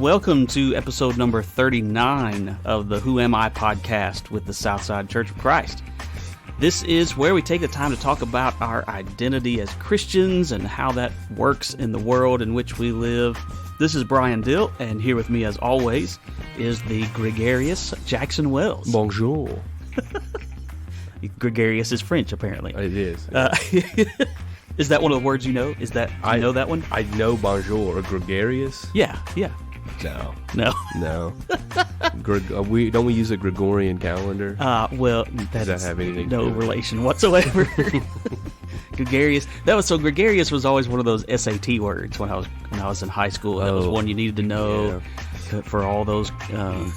welcome to episode number 39 of the Who Am I podcast with the Southside Church of Christ. This is where we take the time to talk about our identity as Christians and how that works in the world in which we live. This is Brian Dill, and here with me as always is the gregarious Jackson Wells. Bonjour. Gregarious is French, apparently. It is. Is that one of the words you know? I know that one? I know bonjour. Or gregarious? Yeah. No. Don't we use a Gregorian calendar? Well, Does that have anything to no do with it? relation whatsoever. Gregarious. Gregarious was always one of those SAT words when I was in high school. That was one you needed to know for all those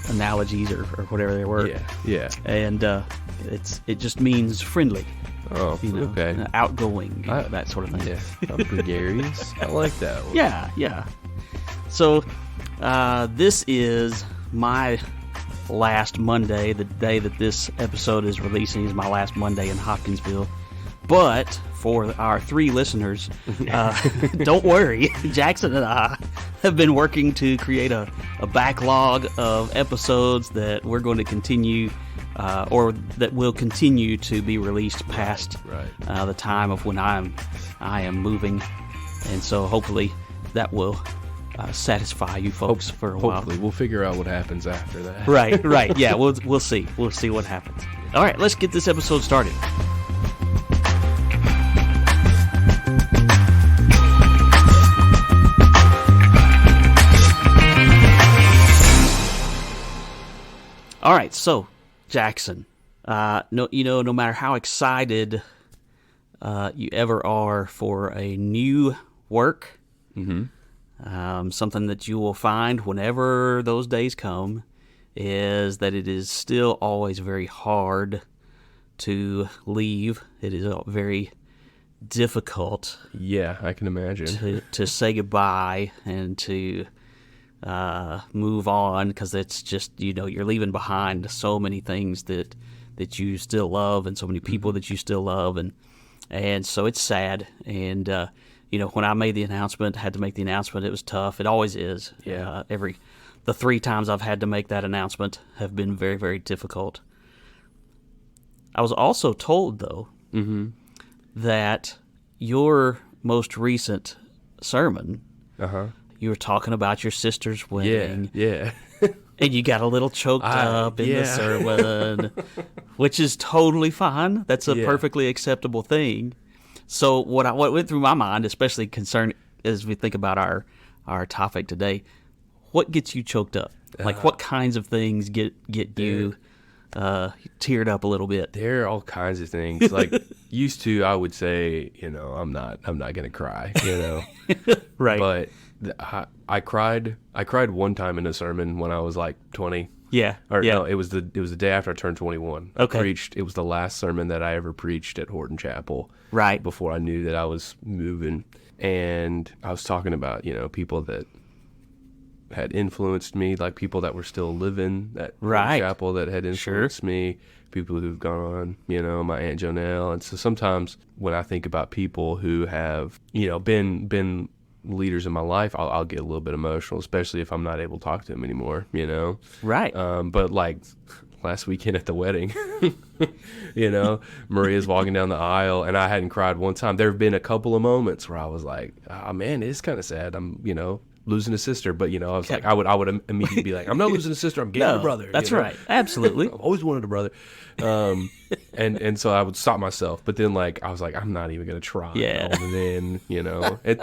analogies or whatever they were. Yeah. And it just means friendly. Oh, okay. Outgoing, that sort of thing. Yeah, I'm gregarious. I like that one. Yeah. So, this is my last Monday. The day that this episode is releasing is my last Monday in Hopkinsville. But for our 3 listeners, don't worry. Jackson and I have been working to create a backlog of episodes that we're going to continue or that will continue to be released past the time of when I am moving, and so hopefully that will satisfy you folks for a while. Hopefully, we'll figure out what happens after that. Right. Yeah, we'll see. We'll see what happens. All right, let's get this episode started. All right, so Jackson, no matter how excited you ever are for a new work, something that you will find whenever those days come is that it is still always very hard to leave. It is very difficult. Yeah, I can imagine. To say goodbye and to move on, because it's just, you're leaving behind so many things that you still love and so many people that you still love, and so it's sad. And when I had to make the announcement, it was tough. It always is. Yeah. The 3 times I've had to make that announcement have been very, very difficult. I was also told, though, that your most recent sermon, you were talking about your sister's wedding. Yeah. And you got a little choked up in the sermon, which is totally fine. That's a perfectly acceptable thing. So what went through my mind, especially concerned as we think about our topic today, what gets you choked up? Like what kinds of things get you teared up a little bit? There are all kinds of things. Like used to, I would say, I'm not gonna cry, Right. But I cried one time in a sermon when I was like 20. Yeah. No, it was the day after I turned 21. Okay. It was the last sermon that I ever preached at Horton Chapel. Right. Before I knew that I was moving, and I was talking about people that had influenced me, like people that were still living at Horton Chapel that had influenced me, people who've gone on, my Aunt Jonelle. And so sometimes when I think about people who have been leaders in my life, I'll get a little bit emotional, especially if I'm not able to talk to them anymore, Right. But like last weekend at the wedding, Maria's walking down the aisle and I hadn't cried one time. There have been a couple of moments where I was like, oh man, it's kind of sad. I'm, losing a sister, but I was like, I would immediately be like, I'm not losing a sister, I'm getting a brother. That's right. Absolutely. I've always wanted a brother. And so I would stop myself, but then I was like, I'm not even gonna try. Yeah. And then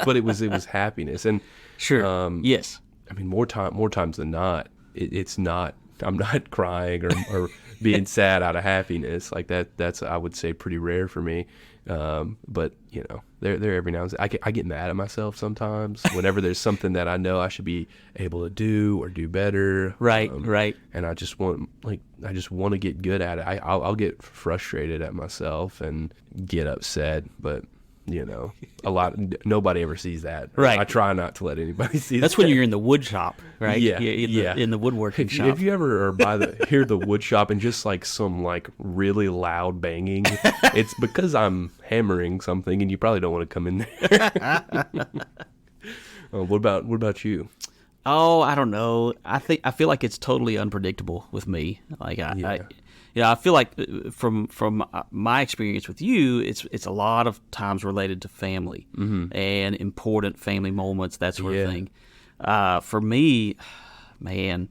but it was happiness, and sure. Yes. I mean, more times than not, it's not. I'm not crying or being sad out of happiness. Like that's I would say pretty rare for me. But there every now and then I get mad at myself sometimes whenever there's something that I know I should be able to do or do better. Right. And I just want to get good at it. I'll get frustrated at myself and get upset, but nobody ever sees that. Right. I try not to let anybody see that. That's when you're in the wood shop, right? Yeah. In the woodworking shop. If you ever are hear the wood shop and just some really loud banging, it's because I'm hammering something and you probably don't want to come in there. What about you? Oh, I don't know. I feel like it's totally unpredictable with me. Like I feel like from my experience with you, it's a lot of times related to family and important family moments, that sort of thing. For me, man,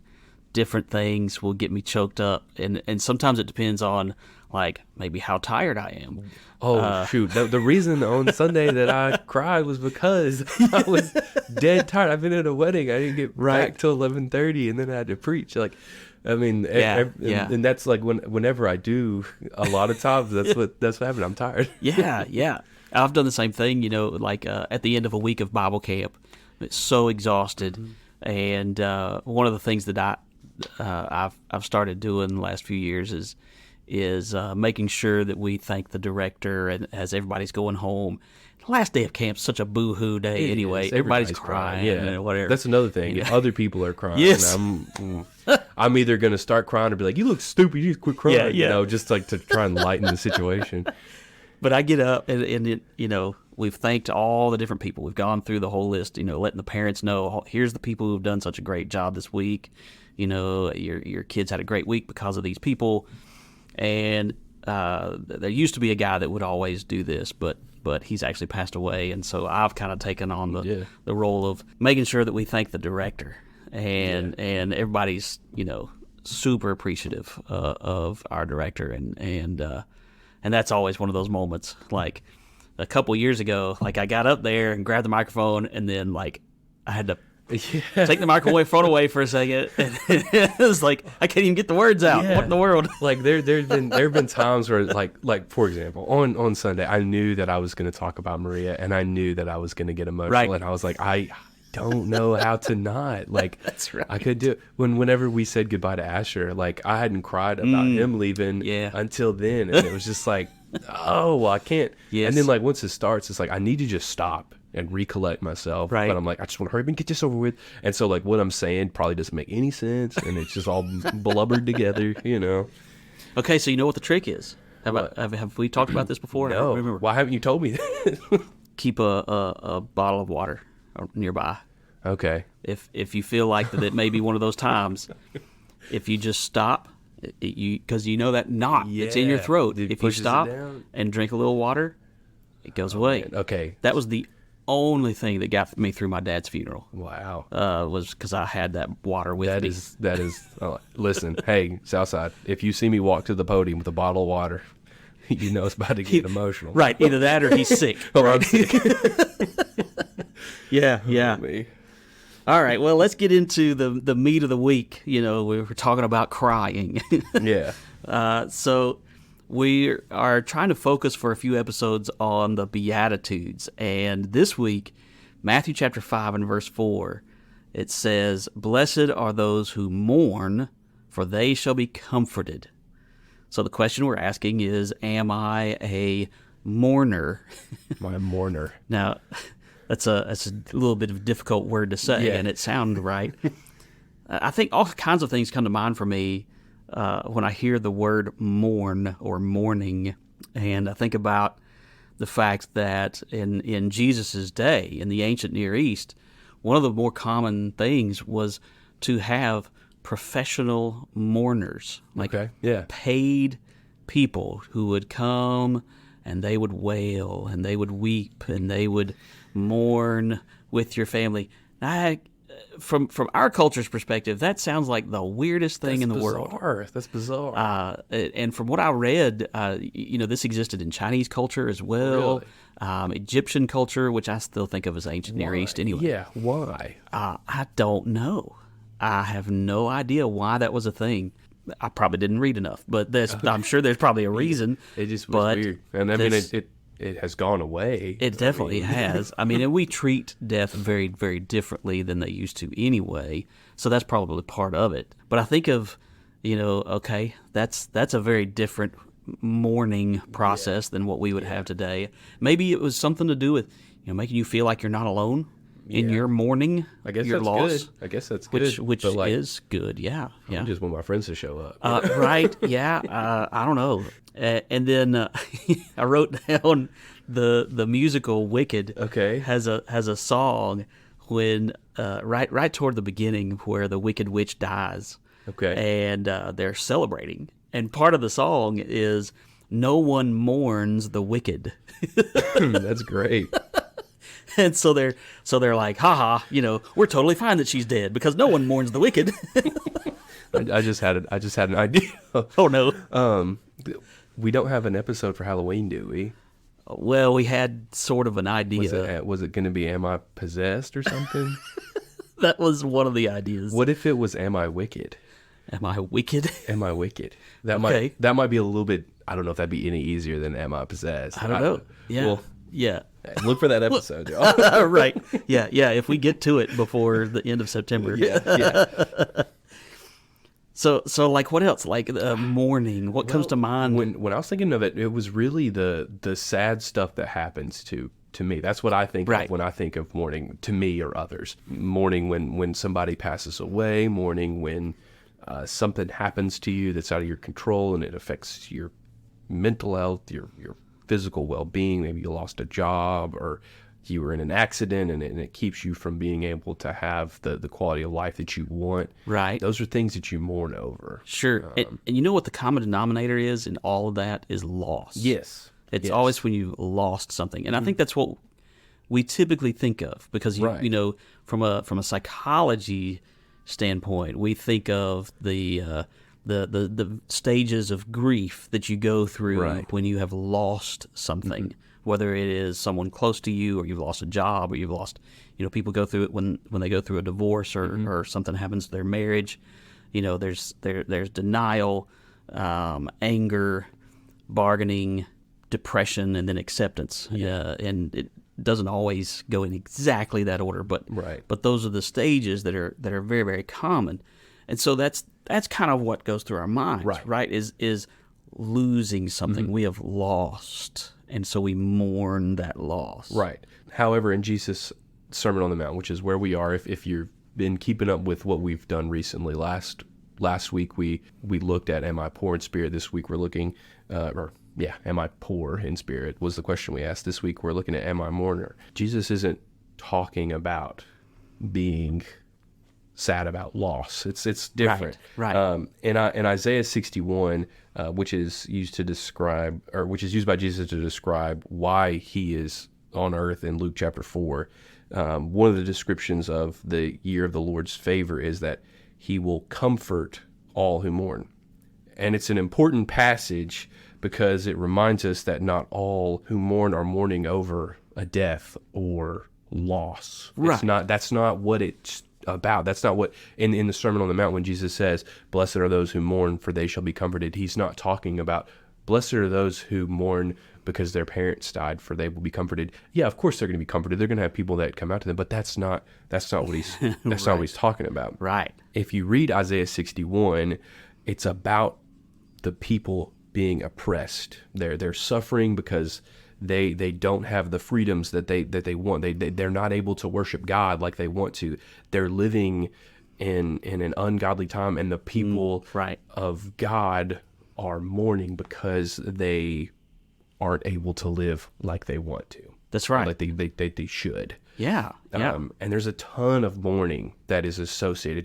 different things will get me choked up, and sometimes it depends on like maybe how tired I am. Oh, shoot. The reason on Sunday that I cried was because I was dead tired. I've been at a wedding. I didn't get back till 11:30, and then I had to preach. Like, I mean, and that's like whenever I do, a lot of times that's what happened. I'm tired. Yeah. I've done the same thing, like at the end of a week of Bible camp, it's so exhausted. And one of the things that I've started doing the last few years is making sure that we thank the director and as everybody's going home. The last day of camp's such a boo-hoo day anyway. Everybody's crying and whatever. That's another thing. Yeah. Other people are crying. Yes. I'm either going to start crying or be like, you look stupid, you quit crying. Just like to try and lighten the situation. But I get up and we've thanked all the different people. We've gone through the whole list, letting the parents know, here's the people who've done such a great job this week. Your kids had a great week because of these people. And there used to be a guy that would always do this, but he's actually passed away, and so I've kind of taken on the role of making sure that we thank the director, and everybody's super appreciative of our director, and that's always one of those moments. Like a couple years ago, like I got up there and grabbed the microphone, and then like I had to take the microphone away for a second, and it was like I can't even get the words out. What in the world? Like there have been times where like for example on Sunday I knew that I was going to talk about Maria, and I knew that I was going to get emotional, and I was like, I don't know how to not. Like that's right. I could do it. Whenever we said goodbye to Asher, like I hadn't cried about him leaving until then, and it was just like, oh, well, I can't. Yes. And then like once it starts, it's like I need to just stop and recollect myself. Right. But I'm like, I just want to hurry up and get this over with. And so like what I'm saying probably doesn't make any sense, and it's just all blubbered together, Okay, so you know what the trick is. Have we talked about this before? No. Remember. Why haven't you told me that? Keep a bottle of water nearby. Okay. If you feel like that it may be one of those times, if you just stop, because that knot, it's in your throat. If you stop and drink a little water, it goes away. Man. Okay. That was the only thing that got me through my dad's funeral. Wow. Was because I had that water with me. That is. Listen, hey, Southside, if you see me walk to the podium with a bottle of water, it's about to get emotional. Right. Either that or he's sick. I'm sick. Yeah. Me. All right. Well, let's get into the meat of the week. We were talking about crying. Yeah. So we are trying to focus for a few episodes on the Beatitudes. And this week, Matthew chapter 5 and verse 4, it says, "Blessed are those who mourn, for they shall be comforted." So the question we're asking is, am I mourner? Am I a mourner? Now, that's a little bit of a difficult word to say, and it sounds right. I think all kinds of things come to mind for me when I hear the word mourn or mourning, and I think about the fact that in Jesus' day, in the ancient Near East, one of the more common things was to have professional mourners, like paid people who would come and they would wail and they would weep and they would mourn with your family. From our culture's perspective, that sounds like the weirdest thing in the world. That's bizarre. And from what I read, this existed in Chinese culture as well, really? Egyptian culture, which I still think of as ancient Near East anyway. Yeah, why? I don't know. I have no idea why that was a thing. I probably didn't read enough, but I'm sure there's probably a reason. It just was weird. And I mean, it has gone away. It definitely has. I mean, and we treat death very, very differently than they used to anyway, so that's probably part of it. But I think of, okay, that's a very different mourning process than what we would have today. Maybe it was something to do with, making you feel like you're not alone in your mourning, I guess your that's loss. Good. I guess that's good. Which is good, yeah. I just want my friends to show up. Right, yeah. I don't know. And then I wrote down the musical Wicked. Okay. Has a song when right toward the beginning where the wicked witch dies. Okay. And they're celebrating. And part of the song is "No one mourns the wicked." That's great. And so they're like, haha, we're totally fine that she's dead because no one mourns the wicked. I just had an idea. Oh no. We don't have an episode for Halloween, do we? Well, we had sort of an idea. Was it going to be Am I Possessed or something? That was one of the ideas. What if it was Am I Wicked? Am I wicked? Am I wicked? That Okay. might be a little bit. I don't know if that'd be any easier than Am I Possessed. I don't know. Yeah. Well, yeah. look for that episode, y'all. Right. Yeah. Yeah. If we get to it before the end of September. Yeah. So like what else? Like mourning. What comes to mind? When I was thinking of it, it was really the sad stuff that happens to me. That's what I think of when I think of mourning, to me or others. Mourning when somebody passes away, mourning when something happens to you that's out of your control and it affects your mental health, your physical well-being. Maybe you lost a job or you were in an accident and it keeps you from being able to have the quality of life that you want. Right. Those are things that you mourn over. Sure. And you know what the common denominator is in all of that is loss. Yes. It's always when you lost something. And I think that's what we typically think of because, you know, from a psychology standpoint, we think of the stages of grief that you go through when you have lost something, whether it is someone close to you or you've lost a job or you've lost, people go through it when they go through a divorce or something happens to their marriage. There's denial, anger, bargaining, depression, and then acceptance. And it doesn't always go in exactly that order, but those are the stages that are very, very common. And so that's kind of what goes through our minds, right? Is losing something. We have lost, and so we mourn that loss. Right. However, in Jesus' Sermon on the Mount, which is where we are, if you've been keeping up with what we've done recently, last week we looked at Am I Poor in Spirit? This week we're looking, Am I poor in spirit was the question we asked. This week we're looking at Am I mourner? Jesus isn't talking about being sad about loss. It's different. Right. In Isaiah 61, which is used by Jesus to describe why he is on earth in Luke chapter 4, one of the descriptions of the year of the Lord's favor is that he will comfort all who mourn. And it's an important passage because it reminds us that not all who mourn are mourning over a death or loss. Right. That's not what it's about. That's not what in the Sermon on the Mount when Jesus says, "Blessed are those who mourn, for they shall be comforted." He's not talking about blessed are those who mourn because their parents died, for they will be comforted. Yeah, of course they're going to be comforted. They're going to have people that come out to them, but that's not what he's not what he's talking about. Right. If you read Isaiah 61, it's about the people being oppressed. They're suffering because they don't have the freedoms that they want. They're not able to worship God like they want to. They're living in an ungodly time, and the people of God are mourning because they aren't able to live like they want to. That's right. Like they should. Yeah. And there's a ton of mourning that is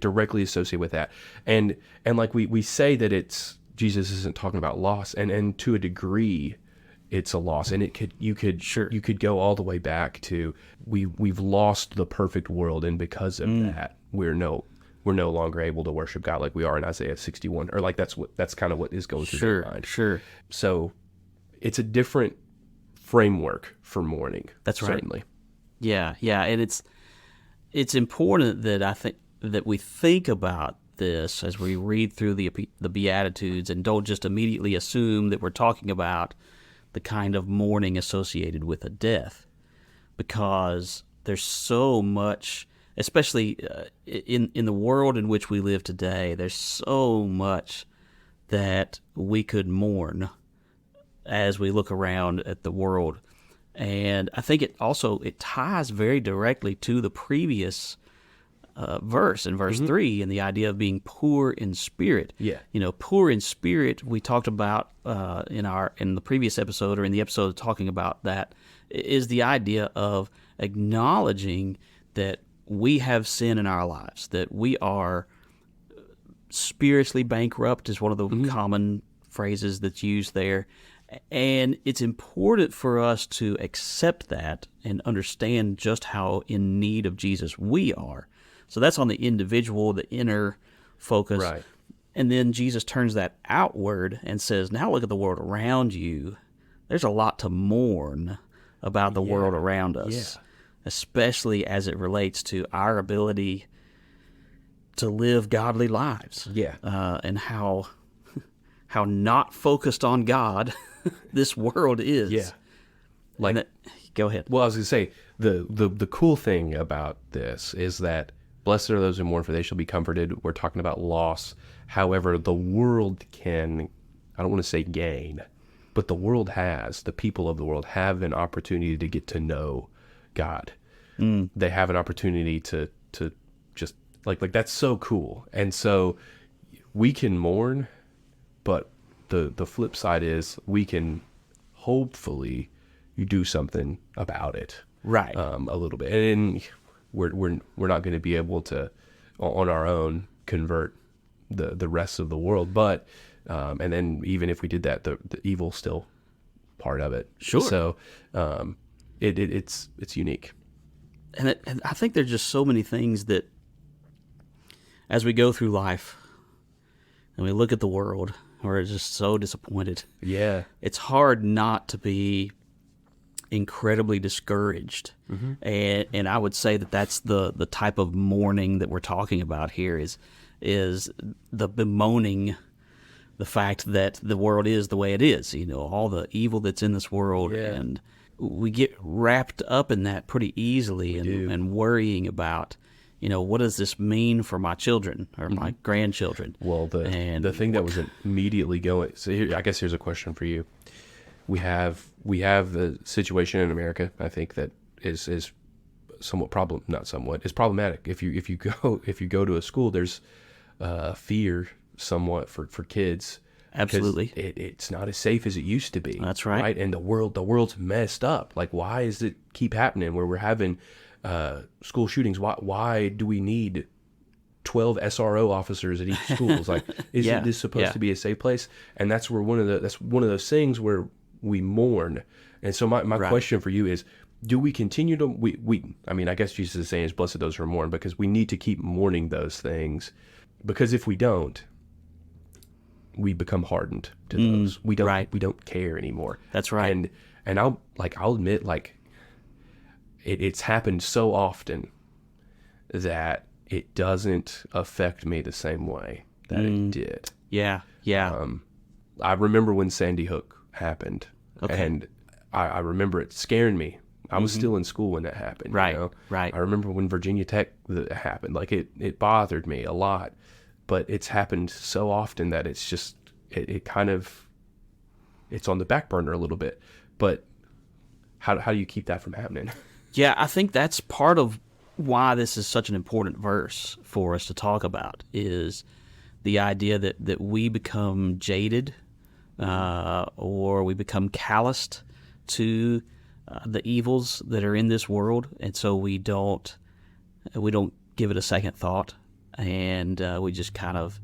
directly associated with that. And like we say that it's Jesus isn't talking about loss, and to a degree, it's a loss. And you could go all the way back to we've lost the perfect world, and because of that, we're no longer able to worship God like we are in Isaiah 61, or like that's kind of what is going through their mind. Sure. So it's a different framework for mourning. That's right. Certainly. Yeah, and it's important that I think that we think about this as we read through the Beatitudes and don't just immediately assume that we're talking about the kind of mourning associated with a death, because there's so much, especially in the world in which we live today, there's so much that we could mourn as we look around at the world. And I think it ties very directly to the previous verse in verse 3, and the idea of being poor in spirit. Yeah. Poor in spirit, we talked about in the previous episode, or in the episode talking about that, is the idea of acknowledging that we have sin in our lives, that we are spiritually bankrupt is one of the common phrases that's used there. And it's important for us to accept that and understand just how in need of Jesus we are. So that's on the individual, the inner focus. Right. And then Jesus turns that outward and says, now look at the world around you. There's a lot to mourn about the world around us, especially as it relates to our ability to live godly lives. Yeah. And how not focused on God this world is. Yeah. Go ahead. Well, I was going to say, the cool thing about this is that blessed are those who mourn, for they shall be comforted. We're talking about loss. However, the world can, I don't want to say gain, but the people of the world have an opportunity to get to know God. They have an opportunity to just, like that's so cool. And so we can mourn, but the flip side is we can hopefully do something about it, right? A little bit, and we're not going to be able to on our own convert the rest of the world, but and then even if we did that, the evil's still part of it. Sure. So it's unique, and I think there's just so many things that as we go through life and we look at the world, we're just so disappointed. Yeah. It's hard not to be incredibly discouraged. And I would say that that's the type of mourning that we're talking about here is the bemoaning the fact that the world is the way it is, all the evil that's in this world. And we get wrapped up in that pretty easily and worrying about, what does this mean for my children or my grandchildren? Well, the thing that was immediately going. So I guess here's a question for you. We have the situation in America, I think, that is somewhat is problematic. If you go to a school, there's fear somewhat for kids. Absolutely. It's not as safe as it used to be. That's right. Right? And the world's messed up. Like, why does it keep happening where we're having school shootings? Why do we need 12 SRO officers at each school? It's like, isn't this supposed to be a safe place? And that's where that's one of those things where we mourn. And so my question for you is, do we continue to I guess Jesus is saying is blessed those who mourn, because we need to keep mourning those things, because if we don't, we become hardened to those. We don't care anymore. That's right. And I'll admit, it's happened so often that it doesn't affect me the same way that it did. Yeah. I remember when Sandy Hook happened, and I remember it scaring me. I was still in school when that happened. Right. Right. I remember when Virginia Tech happened. It bothered me a lot, but it's happened so often that it's just it kind of it's on the back burner a little bit. But how do you keep that from happening? Yeah, I think that's part of why this is such an important verse for us to talk about, is the idea that we become jaded or we become calloused to the evils that are in this world, and so we don't give it a second thought, and we just kind of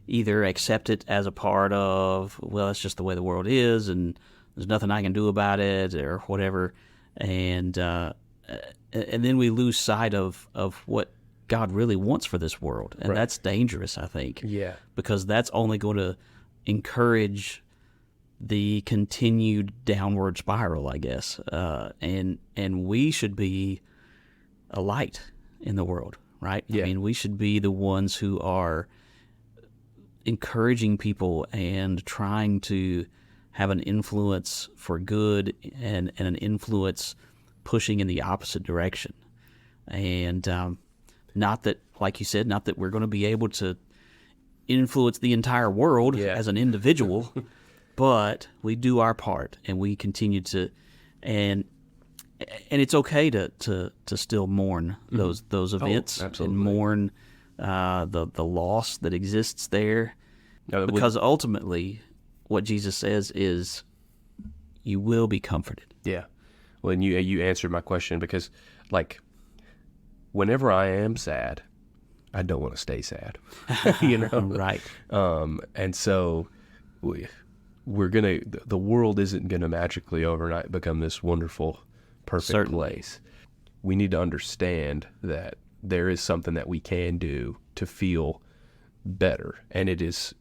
either accept it as a part of, well, it's just the way the world is, and there's nothing I can do about it, or whatever, and then we lose sight of what God really wants for this world, and that's dangerous, I think. Yeah, because that's only going to encourage the continued downward spiral, I guess. And we should be a light in the world, right? Yeah. I mean, we should be the ones who are encouraging people and trying to have an influence for good and an influence pushing in the opposite direction. And not that, like you said, not that we're going to be able to influence the entire world as an individual, but we do our part, and we continue to, and it's okay to still mourn those events and mourn the loss that exists there, because ultimately, what Jesus says is, you will be comforted. Yeah. Well, and you answered my question, because whenever I am sad, I don't want to stay sad, Right. And so the world isn't going to magically overnight become this wonderful, perfect place. We need to understand that there is something that we can do to feel better, and it is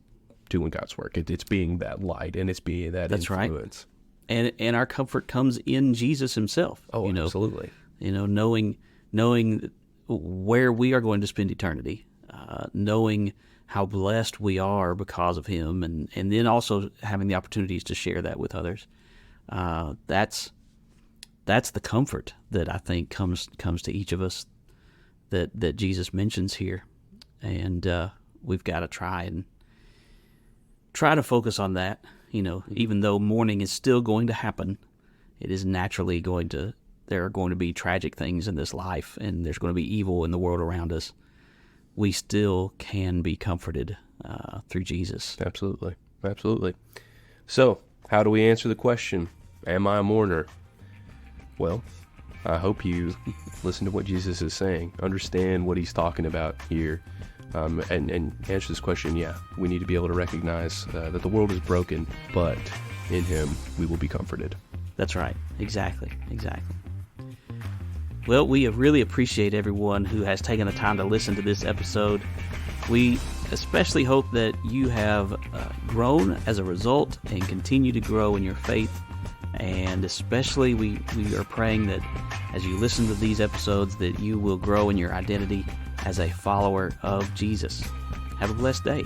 doing God's work. It's being that light, and it's being that influence. Right. And our comfort comes in Jesus himself. Oh, absolutely. Knowing where we are going to spend eternity, knowing how blessed we are because of him, and then also having the opportunities to share that with others. That's the comfort that I think comes to each of us that Jesus mentions here, and we've got to try to focus on that. Even though mourning is still going to happen, it is naturally there are going to be tragic things in this life, and there's going to be evil in the world around us. We still can be comforted through Jesus. Absolutely. Absolutely. So, how do we answer the question, am I a mourner? Well, I hope you listen to what Jesus is saying, understand what he's talking about here, and answer this question. Yeah, we need to be able to recognize that the world is broken, but in him we will be comforted. That's right. Exactly. Well, we really appreciate everyone who has taken the time to listen to this episode. We especially hope that you have grown as a result and continue to grow in your faith. And especially we are praying that as you listen to these episodes that you will grow in your identity as a follower of Jesus. Have a blessed day.